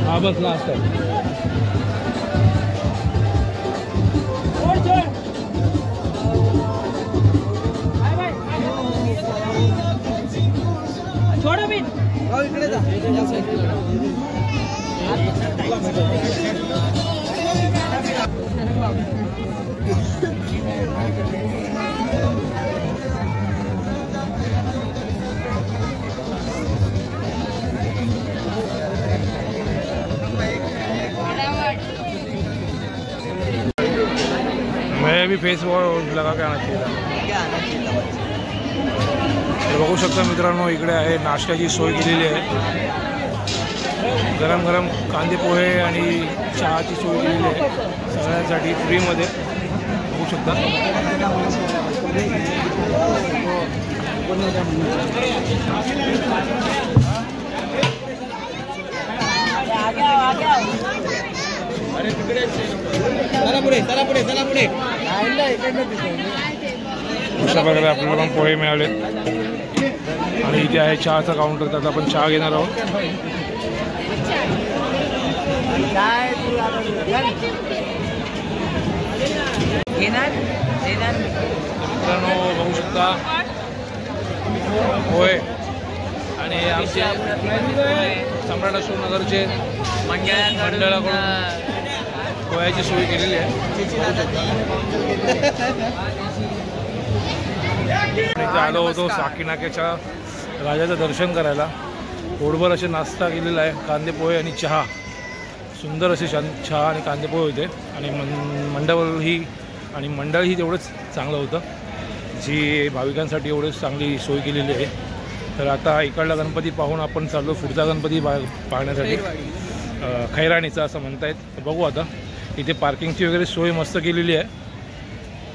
हाँ बस लास्ट है। छोड़ो भी इकडे जा। मैं भी फेस वॉश लगा के आना चाहिए। बघू शकता मित्रांनो, इकडे आहे नाश्त्याची सोय केलेली आहे। गरम गरम कांदे पोहे आणि चहाची सोय केलेली आहे सगळ्यांसाठी फ्रीमध्ये। बघू शकता अशा प्रकारे आपल्याला पण पोहे मिळाले आणि इथे आहे चहाचा काउंटर, त्यात आपण चहा घेणार आहोत। मित्रांनो बघू शकता पोहे आणि आमचे सम्राट अशोकनगरचे मंडळाकडून पोह्याची सोय केलेली आहे। इथे आलो होतो साकीनाक्याच्या राजाचं दर्शन करायला। पोटभर असे नाश्ता केलेला आहे, कांदे पोहे आणि चहा, सुंदर असे चहा आणि कांदे पोहे होते आणि मंडळही तेवढंच चांगलं होतं, जी भाविकांसाठी एवढंच चांगली सोय केलेली आहे। तर आता इकडला गणपती पाहून आपण चाललो पुढचा गणपती पाहण्यासाठी, खैराणीचा असं म्हणतायत। बघू आता, इथे पार्किंगची वगैरे सोय मस्त केलेली आहे।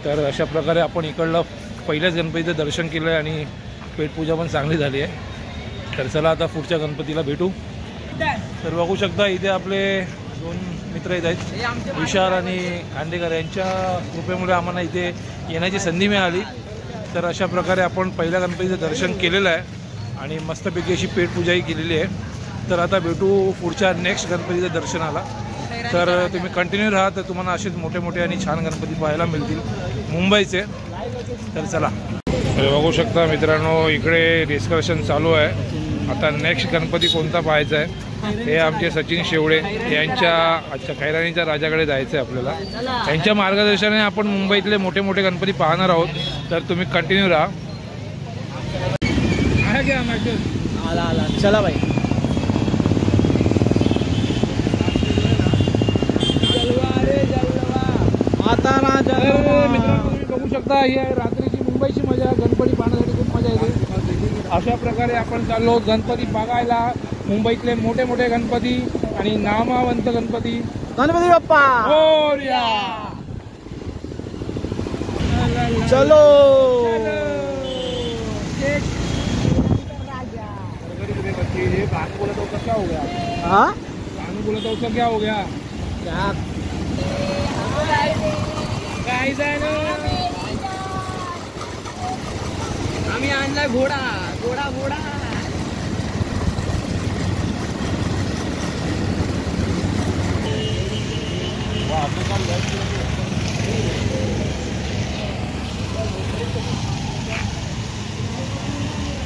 तर अशा प्रकारे आपण इकडलं पहिल्याच गणपतीचं दर्शन केलं आहे आणि पेटपूजा पण चांगली झाली आहे। तर चला आता पुढच्या गणपतीला भेटू। तर बघू शकता इथे आपले दोन मित्र येत आहेत, विशाल आणि खांडेकर, यांच्या कृपेमुळे आम्हाला इथे येण्याची संधी मिळाली। तर अशा प्रकारे आपण पहिल्या गणपतीचं दर्शन केलेलं आहे आणि मस्तपैकी अशी पेटपूजाही केलेली आहे। तर आता भेटू पुढच्या नेक्स्ट गणपतीच्या दर्शनाला। तर तुम्ही कंटिन्यू राहा, तर तुम्हाला असेच मोठे मोठे आणि छान गणपती पाहायला मिळतील मुंबईचे। तर चला, बघू शकता मित्रांनो इकडे डिस्कशन चालू आहे। आता नेक्स्ट गणपती कोणता पाहायचा आहे, हे आमचे सचिन शेवडे यांच्या खैराणीच्या राजाकडे जायचं आहे आपल्याला। त्यांच्या मार्गदर्शनाने आपण मुंबईतले मोठे मोठे गणपती पाहणार आहोत। तर तुम्ही कंटिन्यू राहा। चला भाई, मित्रांनो तुम्ही बघू शकता ही आहे रात्रीची मुंबईची मजा। गणपती पाहण्यासाठी खूप मजा येते। अशा प्रकारे आपण चाललो गणपती बघायला, मुंबईतले मोठे मोठे गणपती आणि नामवंत गणपती। गणपती बाप्पा मोरया। चलो बोला तो क्या हो गया? हाँ बोला तो उसका क्या हो गया? क्या आम्ही आणलाय घोडा घोडा घोडा।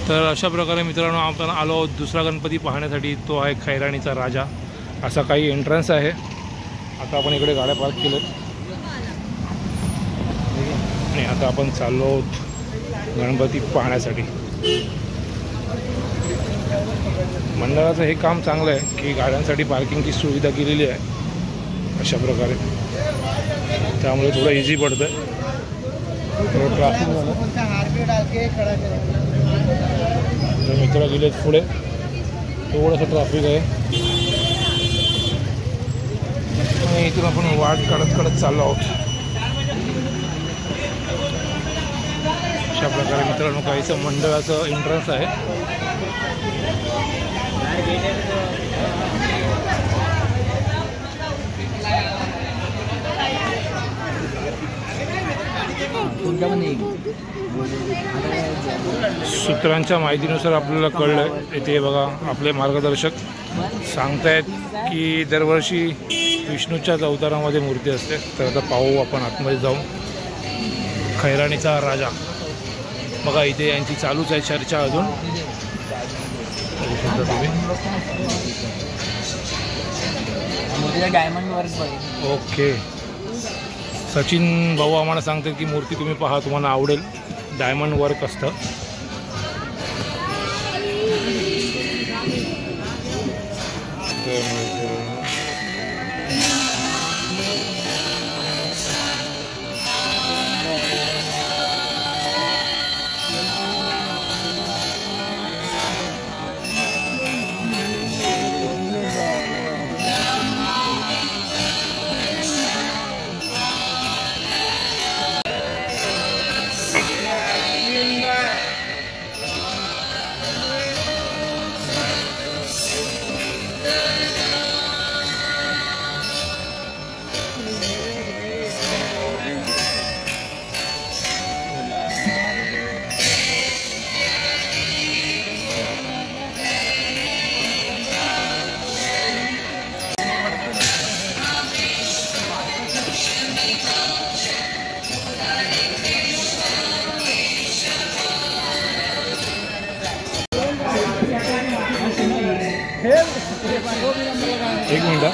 तर अशा प्रकारे मित्रांनो आपण आलो दुसरा गणपती पाहण्यासाठी, तो आहे खैराणीचा राजा। असा काही एंट्रन्स आहे। आता आपण इकडे गाड्या पार्क केल्यात आणि आता आपण चाललो गणपती पाहण्यासाठी। मंडळाचं हे काम चांगलं आहे की गाड्यांसाठी पार्किंगची सुविधा केलेली आहे अशा प्रकारे, त्यामुळे थोडं इझी पडतं। थोडं ट्रॅफिक झालं, मित्र गेलेत पुढे, थोडंसं ट्रॅफिक आहे आणि इथून आपण वाट काढत चाललो आहोत। अशा प्रकारे मित्रांनो काहीसं मंडळाचं एंट्रन्स आहे. सूत्रांच्या माहितीनुसार आपल्याला कळलं इथे बघा आपले मार्गदर्शक सांगतायत की दरवर्षी विष्णूच्याच अवतारामध्ये मूर्ती असते. तर आता पाहू आपण आतमध्ये जाऊन. खैराणीचा राजा बघा इथे यांची चालूच आहे चर्चा अजून. बघू शकता तुम्ही. Diamond work. ओके. सचिन भाऊ आम्हाला सांगतात की मूर्ती तुम्ही पहा तुम्हाला आवडेल. डायमंड वर्क असतं. एक मिनिट.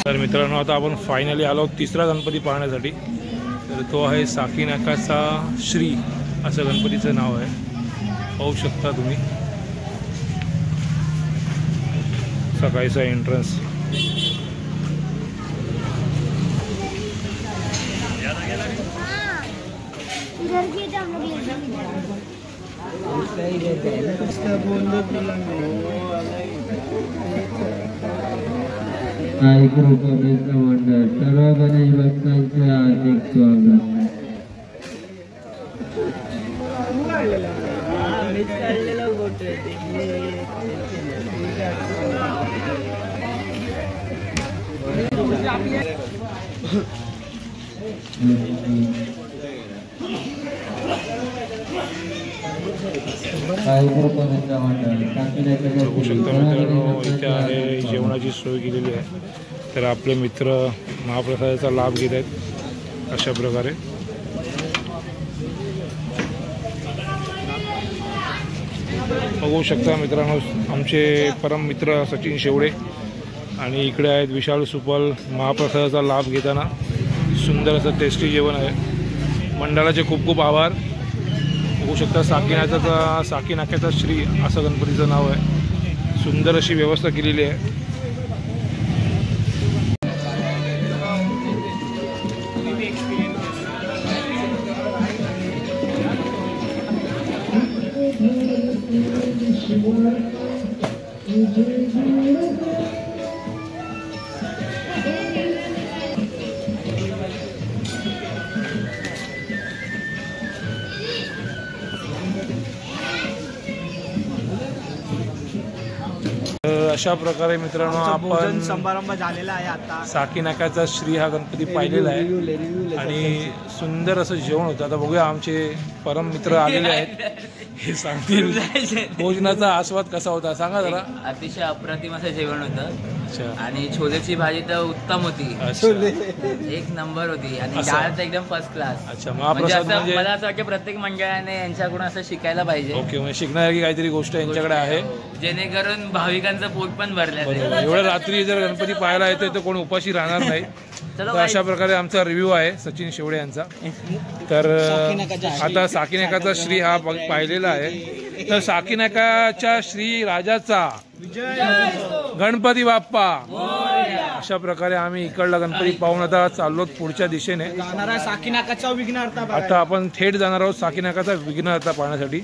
तर मित्रांनो आता आपण फायनली आलो तिसरा गणपती पाहण्यासाठी. तर तो आहे साकीनाकाचा श्री असं गणपतीचं नाव आहे. पाहू शकता तुम्ही सकाळचा एंट्रन्स. मंडळ सर्व गणेश भक्तांचे हार्दिक स्वागत. बघू शकता मित्रांनो इथे आहे जेवणाची सोय केलेली आहे. तर आपले मित्र महाप्रसादाचा लाभ घेत आहेत अशा प्रकारे. बघू शकता मित्रांनो आमचे परम मित्र सचिन शेवडे आणि इकडे आहेत विशाल सुपल. महाप्रसादाचा लाभ घेताना सुंदर असं टेस्टी जेवण आहे. मंडळाचे खूप खूप आभार. बघू शकता साकीनाक्याचा श्री असं गणपतीचं नाव आहे. सुंदर अशी व्यवस्था केलेली आहे. अशा प्रकारे मित्रांनो आपण समारंभ झालेला आहे. आता साकीनाकाचा श्री हा गणपती पाहिलेला आहे आणि सुंदर असं जेवण होतं. आता बघूया आमचे परम मित्र आलेले आहेत हे सांगतील भोजनाचा आस्वाद कसा होता. सांगा जरा. अतिशय अप्रतिम असं जेवण होतं. अच्छा. आणि छोलेची भाजी तर उत्तम होती. एक नंबर होती आणि डाळ तर एकदम फर्स्ट क्लास. अच्छा. महाप्रसाद म्हणजे मला असं वाटतं प्रत्येक मंडळाने यांच्याकडून असं शिकायला पाहिजे. ओके. म्हणजे शिकण्यासारखी काहीतरी गोष्ट यांच्याकडे आहे जेणेकरून भाविकांचं पोट पण भरलं. एवढ्या रात्री जर गणपती पाहायला येतोय तर कोण उपाशी राहणार नाही. तर अशा प्रकारे आमचा रिव्ह्यू आहे सचिन शेवडे यांचा. तर आता साकीनाकाचा श्री हा पाहिलेला आहे. तर साकीनाकाच्या श्री राजाचा गणपती बाप्पा. अशा प्रकारे आम्ही इकडला गणपती पाहून आता चाललो पुढच्या दिशेने. साकीनाकाचा विघ्नहर्ता. आता आपण थेट जाणार आहोत साकीनाकाचा विघ्नहर्ता पाहण्यासाठी.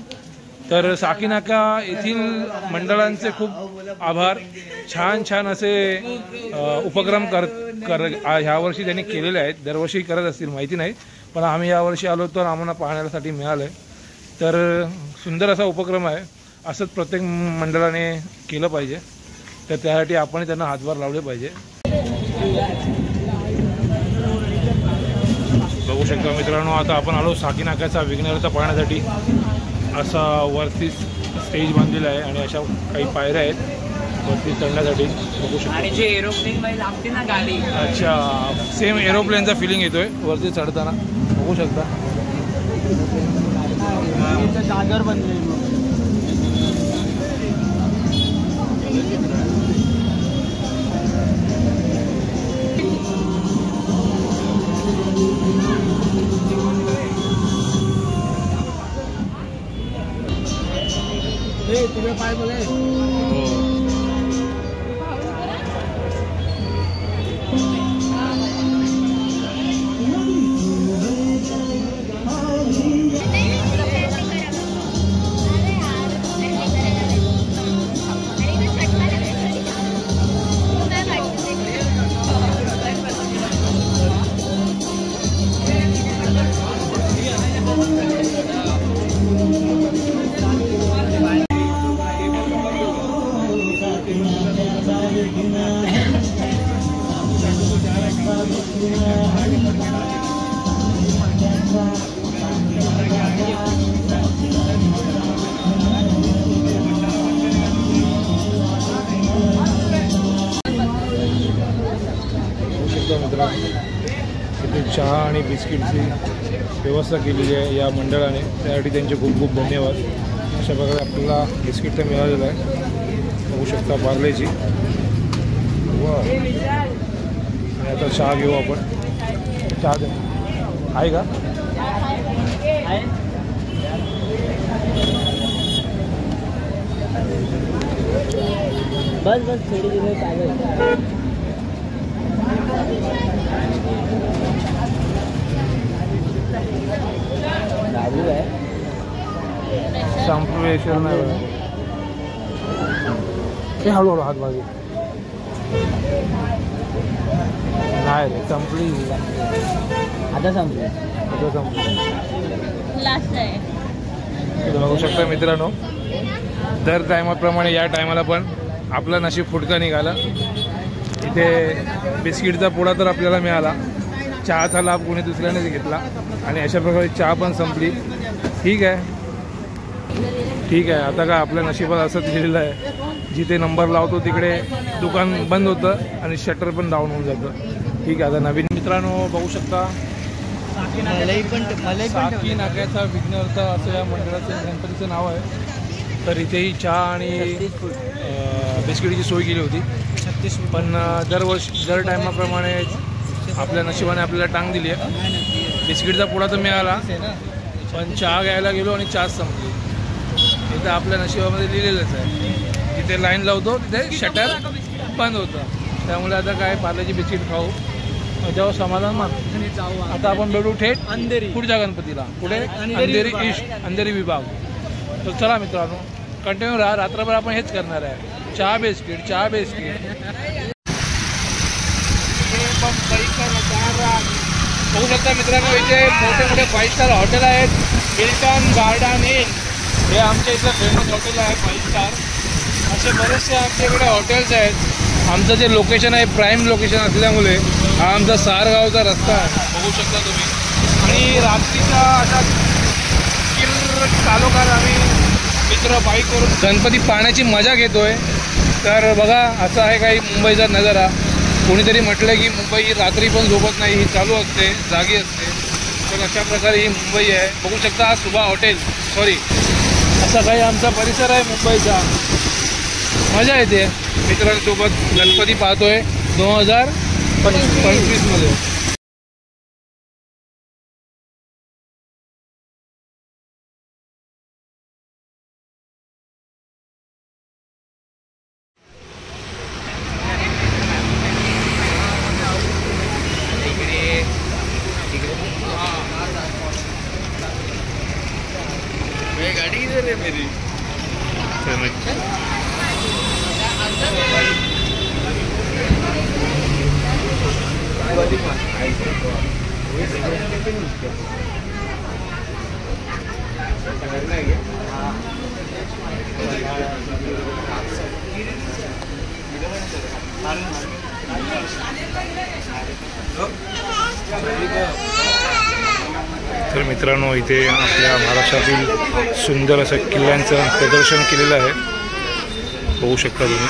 तर साकीनाका येथील मंडळांचे खूप आभार. छान छान असे उपक्रम ह्यावर्षी त्यांनी केलेले आहेत. दरवर्षी करत असतील माहिती नाही, पण आम्ही यावर्षी आलो तर आम्हाला पाहण्यासाठी मिळालं आहे. तर सुंदर असा उपक्रम आहे. असंच प्रत्येक मंडळाने केलं पाहिजे. तर त्यासाठी आपण त्यांना हातभार लावले पाहिजे. बघू शकता मित्रांनो, आता आपण आलो साकीनाक्याचा विघ्नहर्ता पाहण्यासाठी. असा वरती स्टेज बांधलेला आहे आणि अशा काही पायऱ्या आहेत वरती चढण्यासाठी. बघू शकता. आणि जे एरोप्लेन मध्ये लागते ना गाडी, अच्छा, सेम एरोप्लेनचा फिलिंग येतोय वरती चढताना. बघू शकता. जागर बनले. तुझे पाय बोले. इथे चहा आणि बिस्किटची व्यवस्था केलेली आहे या मंडळाने. त्यासाठी त्यांचे खूप खूप धन्यवाद. अशा प्रकारे आपल्याला बिस्किट तर मिळालेलं आहे. बघू शकता पार्लेची. वा, आता चहा घेऊ आपण. चहा दे आहे का? बस बस थोडी दिवस चालेल. दारू आहे, संप्रेषण नाही. हे हळूहळू हात मागे नाही रे, संपली आता संपली. आता संपली. लास्ट आहे. बघू शकता मित्रांनो, दर टायमाप्रमाणे या टायमाला पण आपलं नशीब फुटका निघाला. इथे बिस्किटचा पुडा तर आपल्याला मिळाला. चहाचा लाभ कोणी दुसऱ्यानेच घेतला आणि अशा प्रकारे चहा पण संपली. ठीक आहे, ठीक आहे. आता काय आपल्या नशिबात असंच लिहिलेलं आहे, जिथे नंबर लावतो तिकडे दुकान बंद होतं आणि शटर पण डाऊन होऊन जातं. ठीक आहे. आता नवीन मित्रांनो बघू शकता, साकी नाक्याचा विघ्नहर्ता असं या मंडळाचं गणपतीचं नाव आहे. तर इथेही चहा आणि बिस्किटची सोय केली होती. पण दर टायमाप्रमाणे आपल्या नशिबाने आपल्याला टांग दिली आहे. बिस्किटचा पुडा तर मिळाला, पण चहा घ्यायला गेलो आणि चहाच संपली. इथं आपल्या नशिबामध्ये लिहिलेलंच आहे, जिथे लाईन लावतो तिथे शटर बंद होतं. त्यामुळे आता काय पार्लेची बिस्किट खाऊ, तेव्हा समाधान मान. आता आपण भेटू थेट पुढच्या गणपतीला. पुढे अंधेरी ईस्ट, अंधेरी विभाग. तर चला मित्रांनो, कंटिन्यू राहा. रात्रभर आपण हेच करणार आहे, चहा बिस्किट, चहा बिस्किट. बघू शकता मित्रांनो, इथे मोठे मोठे 5 स्टार हॉटेल आहेत. हिल्टन, गार्डन इन हे आमच्या इथलं फेमस हॉटेल आहे 5 स्टार. असे बरेचसे आमच्याकडे हॉटेल्स आहेत. आमचं जे लोकेशन आहे प्राईम लोकेशन असल्यामुळे हा आमचा सारगावचा रस्ता आहे, बघू शकता तुम्ही. आणि रात्रीचा अशा चालोकार आम्ही मित्र बाईकवरून गणपती पाहण्याची मजा घेतोय. तर बघा, असा आहे काही मुंबईचा नजारा. कोणीतरी म्हटलं की मुंबई रात्री पण झोपत नाही, ही चालू असते, जागी असते. तर अशा प्रकारे ही मुंबई आहे. बघू शकता, हा सुभा हॉटेल, सॉरी, असा काही आमचा परिसर आहे मुंबईचा. मजा येते मित्रांसोबत गणपती पाहतोय 2025 मध्ये. तर मित्रांनो, इथे आपल्या महाराष्ट्रातील सुंदर असं किल्ल्यांचं प्रदर्शन केलेलं आहे, होऊ शकता तुम्ही.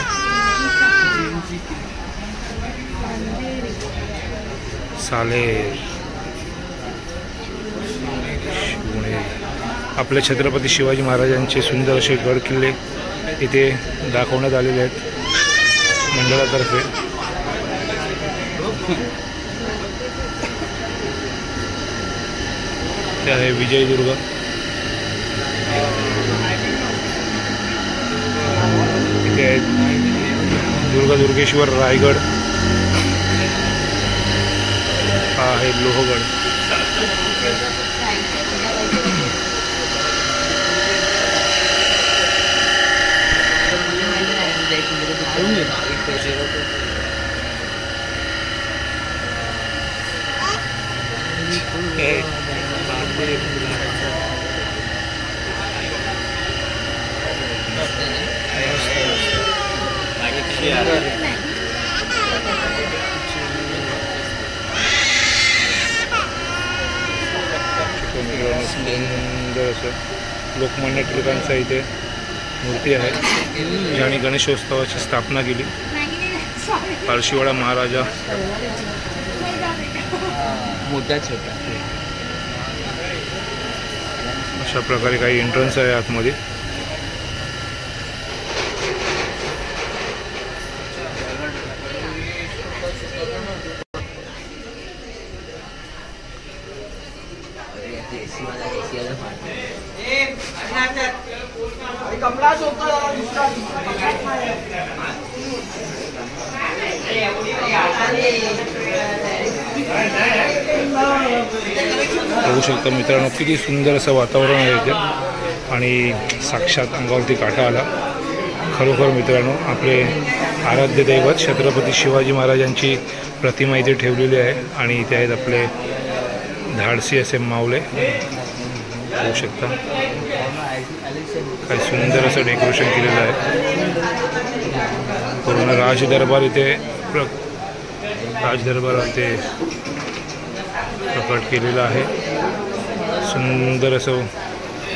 सालेर, आपल्या छत्रपती शिवाजी महाराजांचे सुंदर असे गड किल्ले इथे दाखवण्यात आलेले आहेत मंडळातर्फे. ते आहे विजयदुर्ग. इथे आहेत दुर्गेश्वर, रायगड, हा आहे लोहगड. सुंदर असं लोकमान्य टिळकांचा इथे मूर्ती आहे, ज्याने गणेशोत्सवाची स्थापना केली. पारशीवाडा महाराजा. मोठा छोटा अशा प्रकारे काही एंट्रन्स आहे आतमध्ये. बघू शकता मित्रांनो, किती सुंदर असं वातावरण आहे इथे आणि साक्षात अंगावरती काटा आला. खरोखर मित्रांनो, आपले आराध्य दैवत छत्रपती शिवाजी महाराजांची प्रतिमा इथे ठेवलेली आहे आणि इथे आहेत आपले धाडसी असे मावळे. बघू शकता काय सुंदर असं डेकोरेशन केलेलं आहे. पूर्ण राजदरबार इथे इथे प्रकट केलेलं आहे. सुंदर असं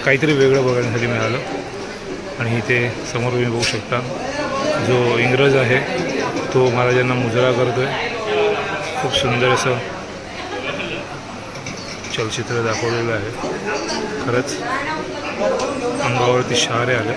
काहीतरी वेगळं बघण्यासाठी मिळालं. आणि इथे समोर तुम्ही बघू शकता जो इंग्रज आहे तो महाराजांना मुजरा करतोय. खूप सुंदर असं चलचित्र दाखवलेलं आहे. खरंच अंगावरती शहारे आले.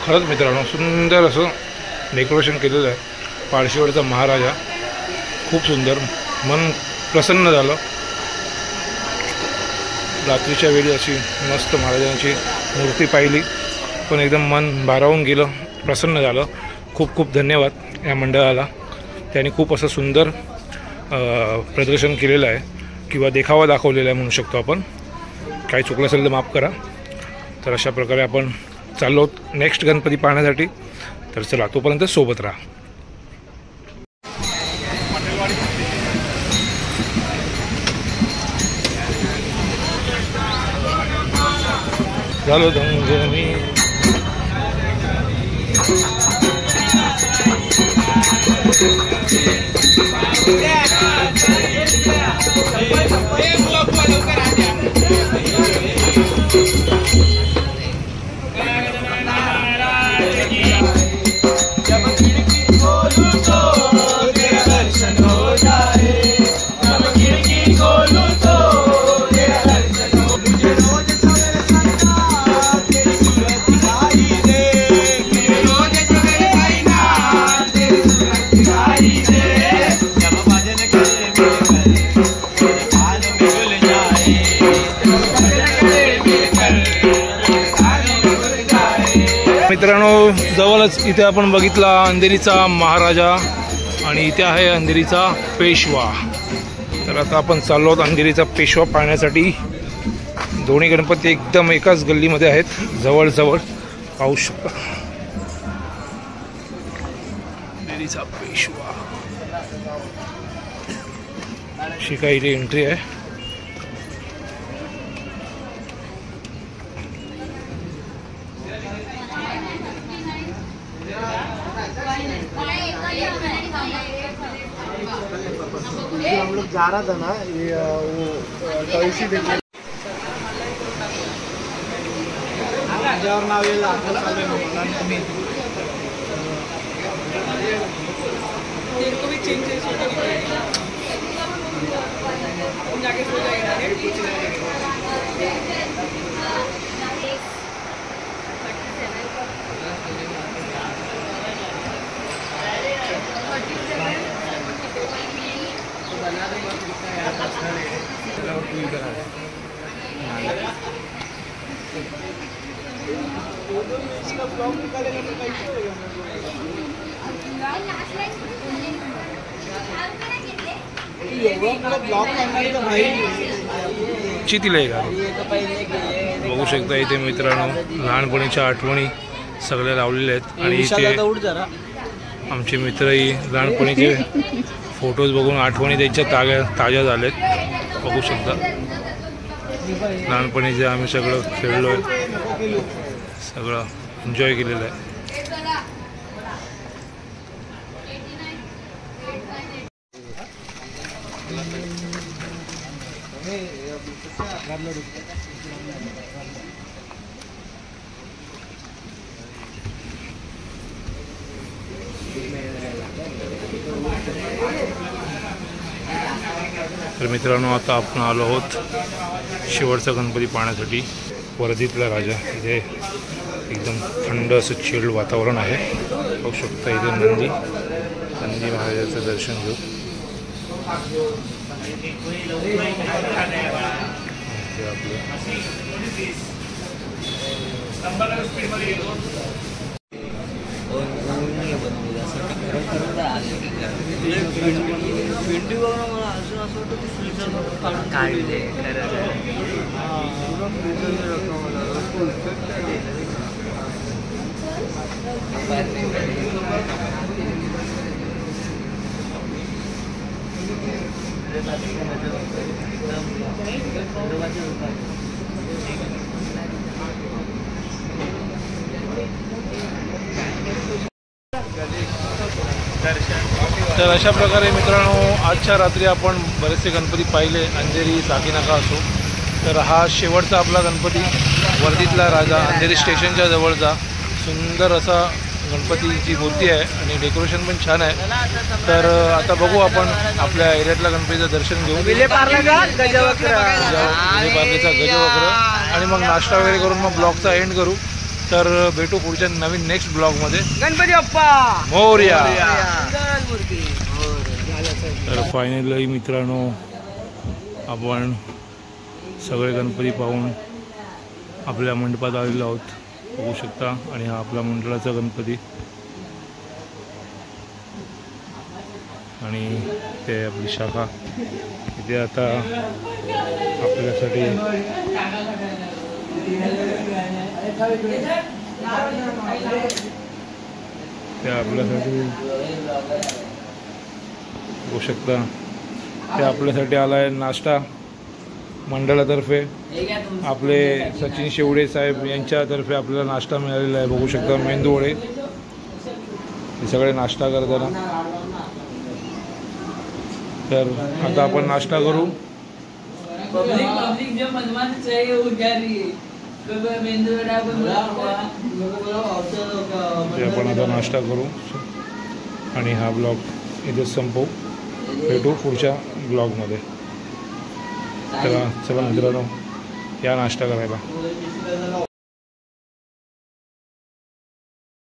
खरंच मित्रांनो, सुंदर असं डेकोरेशन केलेलं आहे. पारशीवाडीचा महाराजा खूप सुंदर, मन प्रसन्न झालं. रात्रीच्या वेळी अशी मस्त महाराजांची मूर्ती पाहिली, पण एकदम मन भारावून गेलं, प्रसन्न झालं. खूप खूप धन्यवाद या मंडळाला. त्यांनी खूप असं सुंदर प्रदर्शन केलेलं आहे किंवा देखावा दाखवलेला आहे म्हणू शकतो आपण. काही चुकलं असेल तर माफ करा. तर अशा प्रकारे आपण चाललो नेक्स्ट गणपती पाहण्यासाठी. तर चला, तोपर्यंत सोबत राहा. झालो धंगणी. जवळच इथे आपण बघितला अंधेरीचा महाराजा आणि इथे आहे अंधेरीचा पेशवा. तर आता आपण चाललो आहोत अंधेरीचा पेशवा पाहण्यासाठी. दोन्ही गणपती एकदम एकाच गल्लीमध्ये आहेत, जवळजवळ पाहू शकता. अंधेरीचा पेशवा अशी काही इथे एंट्री आहे. हम लोग जा रहा था ना वो कळशी देखील ज्यावर नाव येईल चितीला आहे का बघू शकता. इथे मित्रांनो लहानपणीच्या आठवणी सगळ्या लावलेल्या आहेत आणि इथे आमचे मित्रही लहानपणीचे फोटोज बघून आठवणी त्यांच्या ताज्या झाल्यात. बघू शकता लहानपणी जे आम्ही सगळं खेळलो आहे, सगळं एन्जॉय केलेलं आहे. तर मित्रांनो आता आपण आलो आहोत शेवटचा गणपती पाहण्यासाठी. वर्धेतला राजा. इथे एकदम थंड असं चिल्ड वातावरण आहे. बघू शकता इथे नंदी महाराजाचं दर्शन घेऊ. तर अशा प्रकारे मित्रांनो आजच्या रात्री आपण बरेचसे गणपती पाहिले. अंधेरी साकीनाका असो. तर हा शेवटचा आपला गणपती वर्धेतला राजा. अंधेरी स्टेशनच्या जवळचा सुंदर असा गणपतीची मूर्ती आहे आणि डेकोरेशन पण छान आहे. तर आता बघू आपण आपल्या एरियातल्या गणपतीचं दर्शन घेऊ. विलेपार्लेचा गजवक्र आणि मग नाश्ता वगैरे करून मग ब्लॉगचा एंड करू. तर भेटू पुढच्या नवीन नेक्स्ट ब्लॉगमध्ये. गणपती बाप्पा मोरया. तर फायनली मित्रांनो आपण सगळे गणपती पाहून आपल्या मंडपात आलेलो आहोत. बघू शकता. आणि हा आपला मंडळाचा गणपती आणि ते आपली शाखा. इथे आता आपल्यासाठी बघू शकता ते आपल्यासाठी आला आहे नाश्ता मंडळातर्फे. आपले सचिन शेवडे साहेब यांच्यातर्फे आपल्याला नाश्ता मिळालेला आहे. बघू शकता मेंदू वडे. हे सगळे नाश्ता करताना. तर आता आपण नाश्ता करू. आपण आता नाश्ता करू आणि हा ब्लॉग इथेच संपवू. भेटू पुढच्या ब्लॉगमध्ये. चला मित्रांनो या नाश्ता करायला.